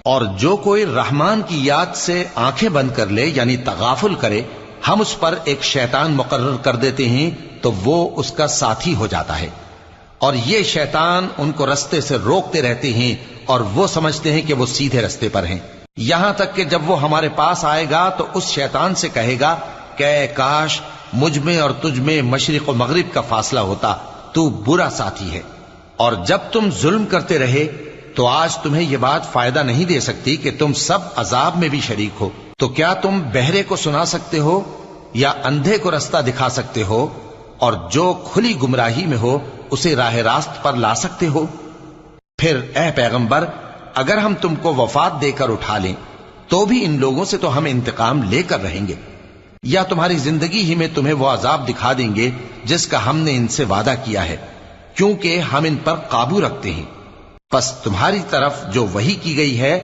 اور جو کوئی رحمان کی یاد سے آنکھیں بند کر لے یعنی تغافل کرے، ہم اس پر ایک شیطان مقرر کر دیتے ہیں تو وہ اس کا ساتھی ہو جاتا ہے، اور یہ شیطان ان کو رستے سے روکتے رہتے ہیں اور وہ سمجھتے ہیں کہ وہ سیدھے رستے پر ہیں، یہاں تک کہ جب وہ ہمارے پاس آئے گا تو اس شیطان سے کہے گا کہ اے کاش مجھ میں اور تجھ میں مشرق و مغرب کا فاصلہ ہوتا، تو برا ساتھی ہے۔ اور جب تم ظلم کرتے رہے تو آج تمہیں یہ بات فائدہ نہیں دے سکتی کہ تم سب عذاب میں بھی شریک ہو، تو کیا تم بہرے کو سنا سکتے ہو یا اندھے کو رستہ دکھا سکتے ہو، اور جو کھلی گمراہی میں ہو اسے راہ راست پر لا سکتے ہو؟ پھر اے پیغمبر، اگر ہم تم کو وفات دے کر اٹھا لیں تو بھی ان لوگوں سے تو ہم انتقام لے کر رہیں گے، یا تمہاری زندگی ہی میں تمہیں وہ عذاب دکھا دیں گے جس کا ہم نے ان سے وعدہ کیا ہے، کیونکہ ہم ان پر قابو رکھتے ہیں۔ پس تمہاری طرف جو وحی کی گئی ہے